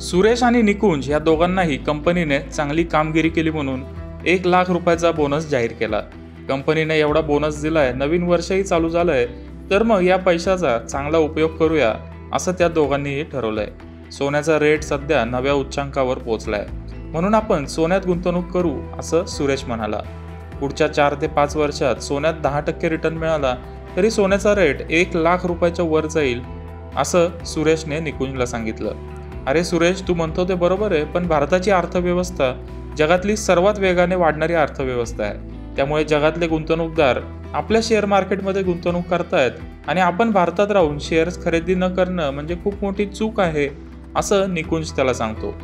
सुरेश आणि निकुंज या दोघांनाही कंपनीने चांगली कामगिरी केली म्हणून 1,00,000 रुपयाचा बोनस जाहीर केला। कंपनीने एवढा बोनस दिलाय, नवीन वर्षही चालू झालंय, तर मग या पैशाचा चांगला उपयोग करूया असं त्या दोघांनीही ठरवलंय। सोन्याचा रेट सध्या नव्या उच्चांकावर पोहोचलाय, म्हणून आपण सोन्यात गुंतवणूक करू असं सुरेश म्हणाला। पुढच्या 4 ते 5 वर्षात सोन्यात 10% रिटर्न मिळाला तरी सोन्याचा रेट 1,00,000 रुपयाच्या वर जाईल असं सुरेशने निकुंजला सांगितलं। अरे सुरेश, तू म्हणतो ते बरोबर आहे, पण भारताची अर्थव्यवस्था जगातली सर्वात वेगाने वाढणारी अर्थव्यवस्था आहे। त्यामुळे जगातले गुंतवणूकदार आपल्या शेअर मार्केटमध्ये गुंतवणूक करतायत आणि आपण भारतात राहून शेअर्स खरेदी न करणं म्हणजे खूप मोठी चूक आहे असं निकुंज त्याला सांगतो।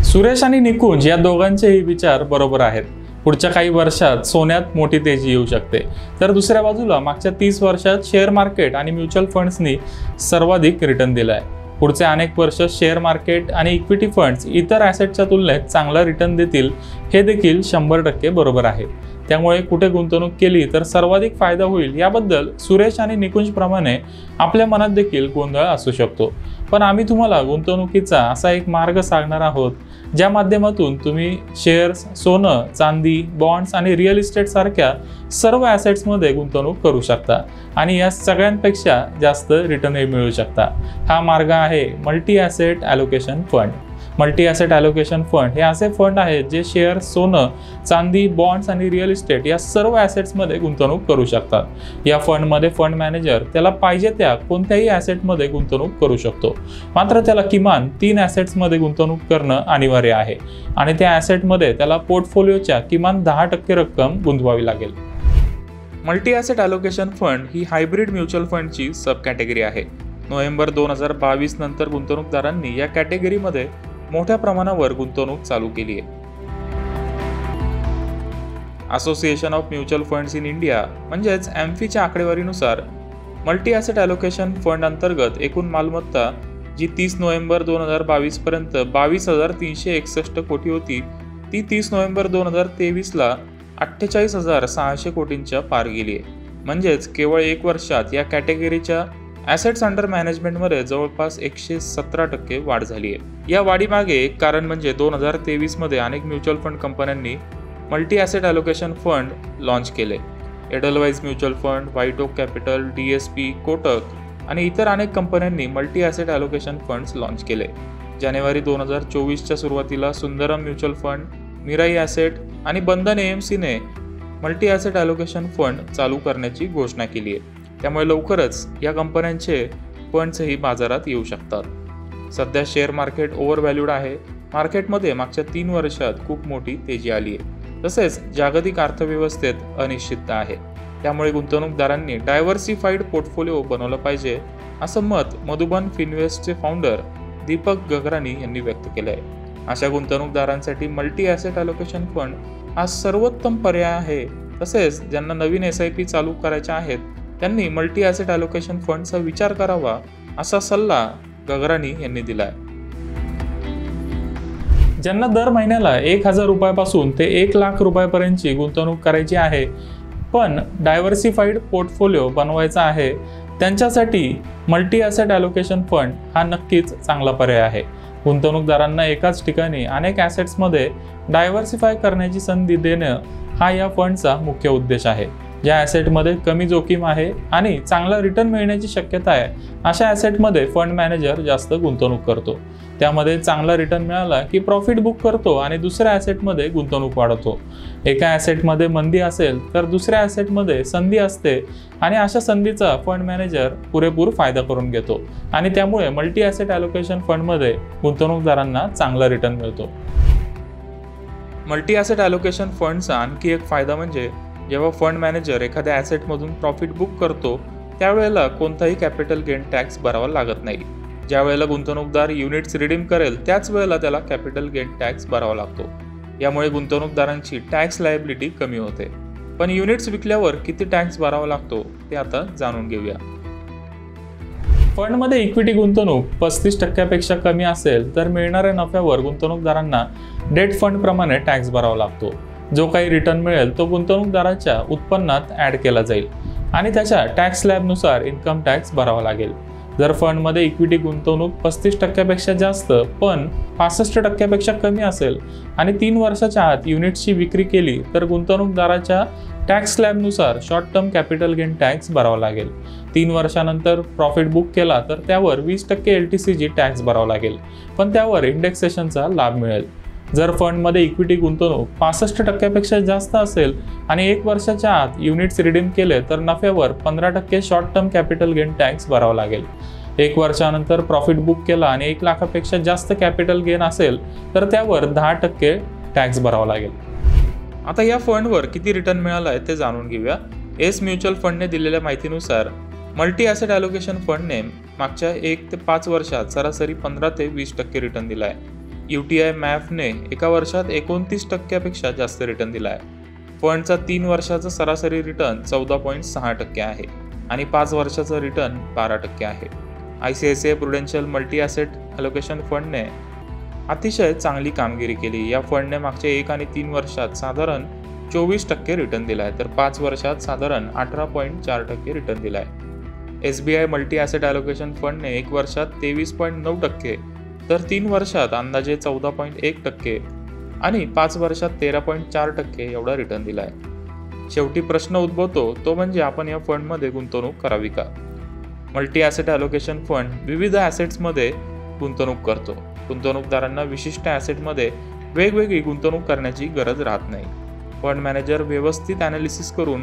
सुरेश आणि निकुंज या दोघांचेही विचार बरोबर आहेत। पुढच्या काही वर्षात सोन्यात मोठी तेजी येऊ शकते, तर दुसऱ्या बाजूला मागच्या 30 वर्षात शेअर मार्केट आणि म्युच्युअल फंड्सनी सर्वाधिक रिटर्न दिलाय। पुढचे अनेक वर्ष शेअर मार्केट आणि इक्विटी फंड्स इतर ॲसेटच्या तुलनेत चांगला रिटर्न देतील, हे देखील 100% बरोबर आहे। त्यामुळे कुठे गुंतवणूक केली तर सर्वाधिक फायदा होईल याबद्दल सुरेश आणि निकुंज प्रमाणे आपल्या मनात देखील गोंधळ असू शकतो। पण आम्ही तुम्हाला गुंतवणुकीचा असा एक मार्ग सांगणार आहोत ज्या माध्यमातून तुम्ही शेअर्स, सोनं, चांदी, बॉन्ड्स आणि रिअल इस्टेट सारख्या सर्व ॲसेट्समध्ये गुंतवणूक करू शकता आणि या सगळ्यांपेक्षा जास्त रिटर्नही मिळवू शकता। हा मार्ग आहे multi asset allocation fund. Multi asset allocation fund हे असे फंड आहेत जे शेअर, सोनं, चांदी, बॉन्ड्स आणि रिअल इस्टेट या सर्व ॲसेट्समध्ये गुंतवणूक करू शकतात। या फंडमध्ये फंड मॅनेजर त्याला पाहिजे त्या कोणत्याही ॲसेटमध्ये गुंतवणूक करू शकतो, मात्र त्याला किमान 3 ॲसेट्समध्ये गुंतवणूक करणं अनिवार्य आहे आणि त्या ॲसेटमध्ये त्याला पोर्टफोलिओच्या किमान 10% रक्कम गुंतवावी लागेल। मल्टी ॲसेट ॲलोकेशन फंड ही हायब्रिड म्युच्युअल फंडची सब कॅटेगरी आहे। नोव्हेंबर 2022 नंतर गुंतवणूकदारांनी या कॅटेगरीमध्ये मोठ्या प्रमाणावर गुंतवणूक चालू केली आहे। Association of mutual funds in India म्हणजेच एम्फीच्या आकडेवारीनुसार मल्टी ॲसेट ॲलोकेशन फंड अंतर्गत एकूण मालमत्ता जी 30 नोव्हेंबर 2022 पर्यंत 22,361 कोटी होती, ती 30 नोव्हेंबर 2023ला 48,600 कोटींच्या पार गेली आहे। म्हणजेच केवळ 1 वर्षात या कॅटेगरीच्या ॲसेट्स अंडर मॅनेजमेंटमध्ये जवळपास 117% वाढ झाली आहे। या वाढीमागे एक कारण म्हणजे 2023 अनेक म्युच्युअल फंड कंपन्यांनी multi asset allocation fund launch केले। Edelweiss mutual fund, White Oak Capital, DSP, Kotak आणि इतर अनेक कंपन्यांनी multi asset allocation funds launch केले। जानेवारी 2024च्या सुरुवातीला Sundaram mutual fund, Mirae Asset आणि बंधन AMCने मल्टी ॲसेट ॲलोकेशन फंड चालू करण्याची घोषणा केली आहे। त्यामुळे लवकरच या कंपन्यांचे फंड्सही बाजारात येऊ शकतात। सध्या शेअर मार्केट ओव्हरव्हॅल्यूड आहे। मार्केटमध्ये मागच्या 3 वर्षात खूप मोठी तेजी आली आहे। तसेच जागतिक अर्थव्यवस्थेत अनिश्चितता आहे। त्यामुळे गुंतवणूकदारांनी डायव्हर्सिफाईड पोर्टफोलिओ बनवलं पाहिजे असं मत मधुबन फिनवेस्टचे फाउंडर दीपक गगरानी यांनी व्यक्त केलं आहे। अशा गुंतवणूकदारांसाठी मल्टी ॲसेट ॲलोकेशन फंड हा सर्वोत्तम पर्याय आहे। तसेच ज्यांना नवीन SIP चालू करायच्या आहेत त्यांनी मल्टी ॲसेट ॲलोकेशन फंडचा विचार करावा असा सल्ला गगरानी यांनी दिलाय। ज्यांना दर महिन्याला 1,000 रुपयापासून ते 1,00,000 रुपयापर्यंतची गुंतवणूक करायची आहे पण डायव्हर्सिफाईड पोर्टफोलिओ बनवायचा आहे, त्यांच्यासाठी मल्टी ॲसेट ॲलोकेशन फंड हा नक्कीच चांगला पर्याय आहे। गुंतवणूकदारांना एकाच ठिकाणी अनेक ॲसेट्समध्ये डायव्हर्सिफाय करण्याची संधी देणं हा या फंडचा मुख्य उद्देश आहे। ज्या ॲसेटमध्ये कमी जोखीम आहे आणि चांगला रिटर्न मिळण्याची शक्यता आहे अशा ॲसेटमध्ये फंड मॅनेजर जास्त गुंतवणूक करतो। त्यामध्ये चांगला रिटर्न मिळाला की प्रॉफिट बुक करतो आणि दुसऱ्या ॲसेटमध्ये गुंतवणूक वाढवतो। एका ॲसेटमध्ये मंदी असेल तर दुसऱ्या ॲसेटमध्ये संधी असते आणि अशा संधीचा फंड मॅनेजर पुरेपूर फायदा करून घेतो आणि त्यामुळे मल्टी ॲसेट ॲलोकेशन फंडमध्ये गुंतवणूकदारांना चांगला रिटर्न मिळतो। मल्टी ॲसेट ॲलोकेशन फंडचा आणखी एक फायदा म्हणजे जेव्हा फंड मॅनेजर एखाद्या ॲसेटमधून प्रॉफिट बुक करतो त्यावेळेला कोणताही कॅपिटल गेन टॅक्स भरावा लागत नाही। ज्या वेळेला गुंतवणूकदार युनिट्स रिडीम करेल त्याच वेळेला त्याला कॅपिटल गेन टॅक्स भरावा लागतो। यामुळे गुंतवणूकदारांची टॅक्स लायबिलिटी कमी होते। पण युनिट्स विकल्यावर किती टॅक्स भरावा लागतो ते आता जाणून घेऊया। फंडमध्ये इक्विटी गुंतवणूक 35% कमी असेल तर मिळणाऱ्या नफ्यावर गुंतवणूकदारांना डेट फंड प्रमाणे टॅक्स भरावा लागतो। जो काही रिटर्न मिळेल तो गुंतवणूकदाराच्या उत्पन्नात ॲड केला जाईल आणि त्याच्या टॅक्स स्लॅबनुसार इन्कम टॅक्स भरावा लागेल। जर फंडमध्ये इक्विटी गुंतवणूक 35% जास्त पण 65% कमी असेल आणि 3 वर्षाच्या आत युनिट्सची विक्री केली तर गुंतवणूकदाराच्या टॅक्स स्लॅबनुसार short term capital gain tax भरावा लागेल. 3 वर्षानंतर प्रॉफिट बुक केला तर त्यावर 20% LTCG टॅक्स भरावा लागेल, पण त्यावर इंडेक्सेशनचा लाभ मिळेल. जर फंडमध्ये इक्विटी गुंतवणूक 65% जास्त असेल आणि 1 वर्षाच्या आत युनिट्स रिडीम केले तर नफ्यावर 15% short term capital gain tax भरावा लागेल. 1 वर्षानंतर प्रॉफिट बुक केला आणि 1 लाखापेक्षा जास्त कॅपिटल गेन असेल तर त्यावर 10% टॅक्स भरावा लागेल. आता या फंडवर किती रिटर्न मिळाला आहे ते जाणून घेऊया. येस म्युच्युअल फंडने दिलेल्या माहितीनुसार मल्टी ॲसेट ॲलोकेशन फंडने मागच्या 1 ते 5 वर्षात सरासरी 15 ते 20% रिटर्न दिला आहे. UTI MAFने एका वर्षात 29% जास्त रिटर्न दिला आहे. फंडचा 3 वर्षाचा सरासरी रिटर्न 14.6% आहे आणि 5 वर्षाचा रिटर्न 12% आहे. ICICI Prudential multi asset allocation फंडने अतिशय चांगली कामगिरी केली. या फंडने मागच्या 1 आणि 3 वर्षात साधारण 24% रिटर्न दिला आहे तर 5 वर्षात साधारण 18.4% रिटर्न दिला आहे. SBI मल्टी ॲसेट ॲलोकेशन फंडने 1 वर्षात 23.9% तर 3 वर्षात अंदाजे 14.1% आणि 5 वर्षात 13.4% एवढा रिटर्न दिला आहे. शेवटी प्रश्न उद्भवतो तो म्हणजे आपण या फंडमध्ये गुंतवणूक करावी का? मल्टी ॲसेट ॲलोकेशन फंड विविध ॲसेट्समध्ये गुंतवणूक करतो. गुंतवणूकदारांना विशिष्ट ॲसेटमध्ये वेगवेगळी गुंतवणूक करण्याची गरज राहत नाही. फंड मॅनेजर व्यवस्थित ॲनालिसिस करून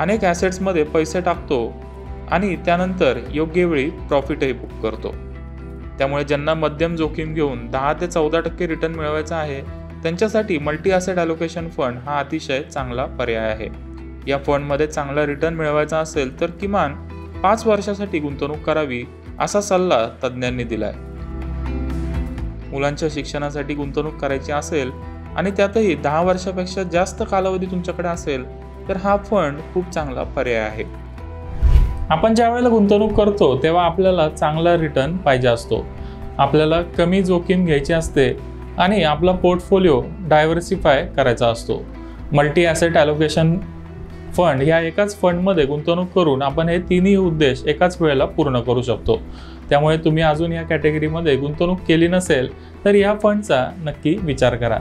अनेक ॲसेट्समध्ये पैसे टाकतो आणि त्यानंतर योग्य वेळी प्रॉफिटही बुक करतो. त्यामुळे ज्यांना मध्यम जोखीम घेऊन 10 ते 14% रिटर्न मिळवायचा आहे त्यांच्यासाठी मल्टी ॲसेट ॲलोकेशन फंड हा अतिशय चांगला पर्याय आहे. या फंडमध्ये चांगला रिटर्न मिळवायचा असेल तर किमान 5 वर्षासाठी गुंतवणूक करावी असा सल्ला तज्ज्ञांनी दिलाय. मुलांच्या शिक्षणासाठी गुंतवणूक करायची असेल आणि त्यातही 10 वर्षापेक्षा जास्त कालावधी तुमच्याकडे असेल तर हा फंड खूप चांगला पर्याय आहे. आपण ज्या वेळेला गुंतवणूक करतो तेव्हा आपल्याला चांगला रिटर्न पाहिजे असतो. आपल्याला कमी जोखीम घ्यायची असते आणि आपला पोर्टफोलिओ डायव्हर्सिफाय करायचा असतो. मल्टी ॲसेट ॲलोकेशन फंड या एकाच फंडमध्ये गुंतवणूक करून आपण हे तिन्ही उद्देश एकाच वेळेला पूर्ण करू शकतो. त्यामुळे तुम्ही अजून या कॅटेगरीमध्ये गुंतवणूक केली नसेल तर या फंडचा नक्की विचार करा.